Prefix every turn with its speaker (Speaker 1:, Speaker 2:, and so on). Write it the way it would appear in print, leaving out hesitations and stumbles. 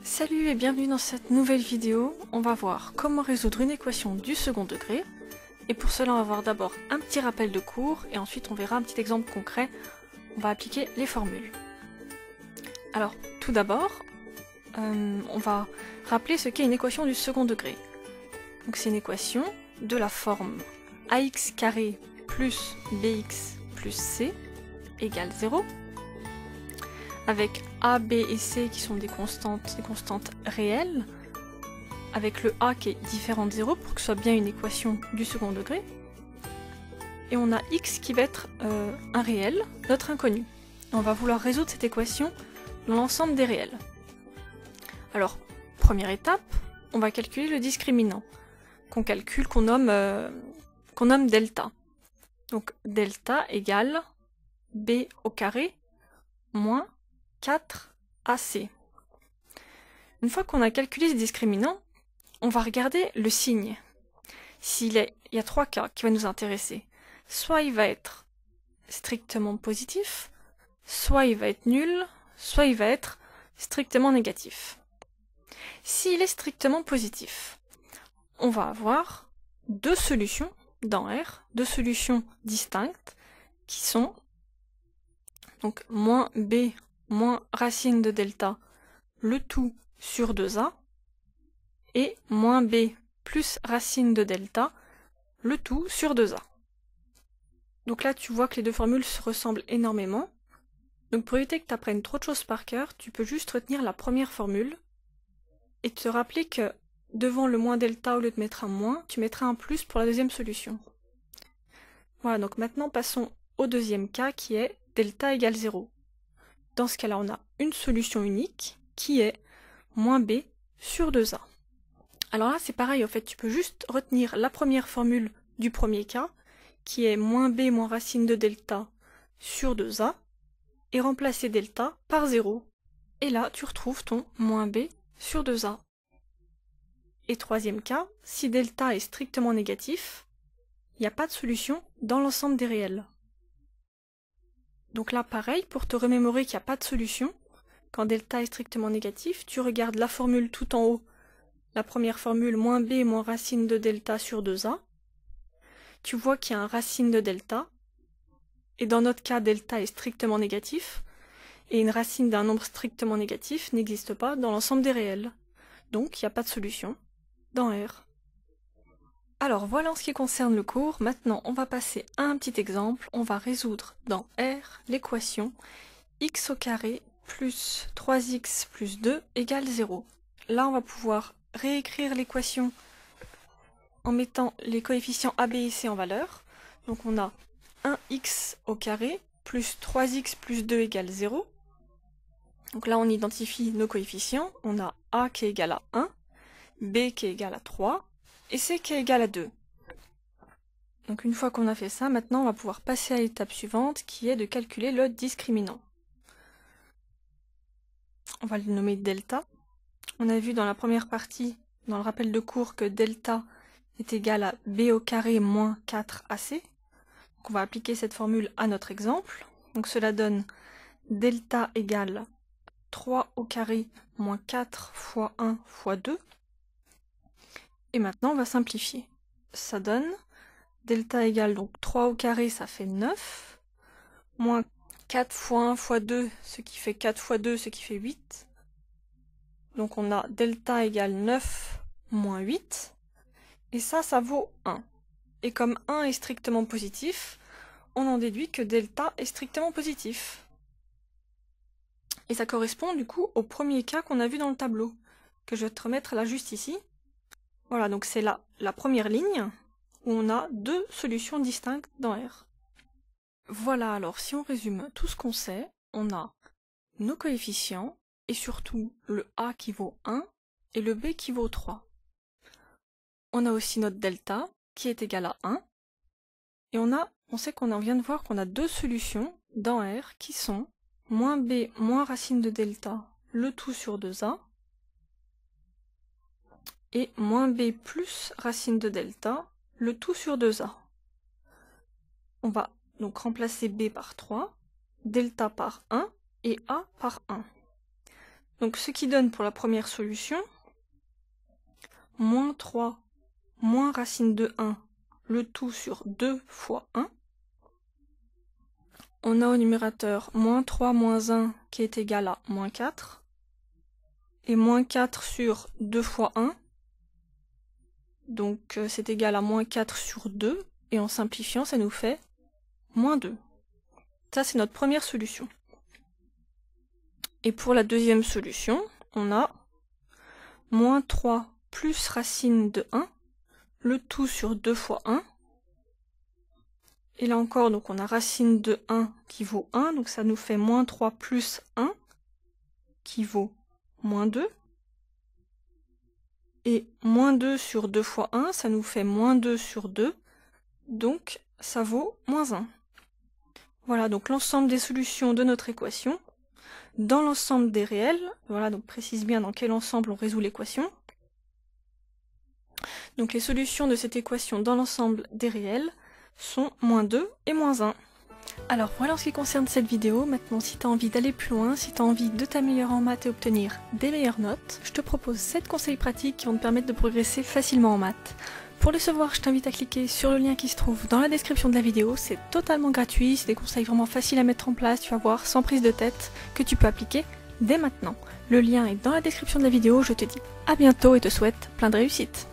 Speaker 1: Salut et bienvenue dans cette nouvelle vidéo. On va voir comment résoudre une équation du second degré. Et pour cela, on va voir d'abord un petit rappel de cours et ensuite on verra un petit exemple concret. On va appliquer les formules. Alors, tout d'abord, on va rappeler ce qu'est une équation du second degré. Donc c'est une équation de la forme ax carré plus bx plus c égale 0. Avec a, b et c qui sont des constantes réelles, avec le a qui est différent de 0 pour que ce soit bien une équation du second degré. Et on a x qui va être un réel, notre inconnu. On va vouloir résoudre cette équation dans l'ensemble des réels. Alors, première étape, on va calculer le discriminant, qu'on nomme delta. Donc delta égale b au carré moins 4ac. Une fois qu'on a calculé ce discriminant, on va regarder le signe. Il y a trois cas qui vont nous intéresser. Soit il va être strictement positif, soit il va être nul, soit il va être strictement négatif. S'il est strictement positif, on va avoir deux solutions dans R, deux solutions distinctes, qui sont donc moins b moins racine de delta, le tout sur 2a, et moins b plus racine de delta, le tout sur 2a. Donc là, tu vois que les deux formules se ressemblent énormément. Donc pour éviter que tu apprennes trop de choses par cœur, tu peux juste retenir la première formule et te rappeler que devant le moins delta, au lieu de mettre un moins, tu mettras un plus pour la deuxième solution. Voilà, donc maintenant passons au deuxième cas qui est delta égale 0. Dans ce cas-là, on a une solution unique qui est moins b sur 2a. Alors là, c'est pareil, en fait, tu peux juste retenir la première formule du premier cas, qui est moins b moins racine de delta sur 2a, et remplacer delta par 0. Et là, tu retrouves ton moins b sur 2a. Et troisième cas, si delta est strictement négatif, il n'y a pas de solution dans l'ensemble des réels. Donc là, pareil, pour te remémorer qu'il n'y a pas de solution, quand delta est strictement négatif, tu regardes la formule tout en haut, la première formule, moins b moins racine de delta sur 2a. Tu vois qu'il y a un racine de delta, et dans notre cas, delta est strictement négatif, et une racine d'un nombre strictement négatif n'existe pas dans l'ensemble des réels. Donc, il n'y a pas de solution dans R. Alors voilà en ce qui concerne le cours. Maintenant, on va passer à un petit exemple. On va résoudre dans R l'équation x au carré plus 3x plus 2 égale 0. Là, on va pouvoir réécrire l'équation en mettant les coefficients a, b et c en valeur. Donc on a 1x au carré plus 3x plus 2 égale 0. Donc là, on identifie nos coefficients. On a a qui est égal à 1, b qui est égal à 3, et c qui est égal à 2. Donc une fois qu'on a fait ça, maintenant on va pouvoir passer à l'étape suivante qui est de calculer le discriminant. On va le nommer delta. On a vu dans la première partie, dans le rappel de cours, que delta est égal à b au carré moins 4ac. Donc on va appliquer cette formule à notre exemple. Donc cela donne delta égale 3 au carré moins 4 fois 1 fois 2. Et maintenant on va simplifier. Ça donne delta égale donc 3 au carré, ça fait 9, moins 4 fois 1 fois 2, ce qui fait 4 fois 2, ce qui fait 8. Donc on a delta égale 9 moins 8, et ça vaut 1. Et comme 1 est strictement positif, on en déduit que delta est strictement positif. Et ça correspond du coup au premier cas qu'on a vu dans le tableau, que je vais te remettre là juste ici. Voilà, donc c'est là la première ligne, où on a deux solutions distinctes dans R. Voilà, alors si on résume tout ce qu'on sait, on a nos coefficients, et surtout le a qui vaut 1, et le b qui vaut 3. On a aussi notre delta, qui est égal à 1, et on sait qu'on vient de voir qu'on a deux solutions dans R qui sont moins b moins racine de delta, le tout sur 2a, et moins b plus racine de delta, le tout sur 2a. On va donc remplacer b par 3, delta par 1 et a par 1. Donc ce qui donne pour la première solution, moins 3 moins racine de 1, le tout sur 2 fois 1. On a au numérateur moins 3 moins 1 qui est égal à moins 4. Et moins 4 sur 2 fois 1. Donc c'est égal à moins 4 sur 2. Et en simplifiant, ça nous fait moins 2. Ça, c'est notre première solution. Et pour la deuxième solution, on a moins 3 plus racine de 1, le tout sur 2 fois 1. Et là encore, donc on a racine de 1 qui vaut 1, donc ça nous fait moins 3 plus 1 qui vaut moins 2. Et moins 2 sur 2 fois 1, ça nous fait moins 2 sur 2, donc ça vaut moins 1. Voilà donc l'ensemble des solutions de notre équation. Dans l'ensemble des réels, voilà donc précise bien dans quel ensemble on résout l'équation. Donc les solutions de cette équation dans l'ensemble des réels sont moins 2 et moins 1. Alors voilà en ce qui concerne cette vidéo. Maintenant, si tu as envie d'aller plus loin, si tu as envie de t'améliorer en maths et obtenir des meilleures notes, je te propose 7 conseils pratiques qui vont te permettre de progresser facilement en maths. Pour les recevoir, je t'invite à cliquer sur le lien qui se trouve dans la description de la vidéo. C'est totalement gratuit, c'est des conseils vraiment faciles à mettre en place, tu vas voir, sans prise de tête, que tu peux appliquer dès maintenant. Le lien est dans la description de la vidéo. Je te dis à bientôt et te souhaite plein de réussite.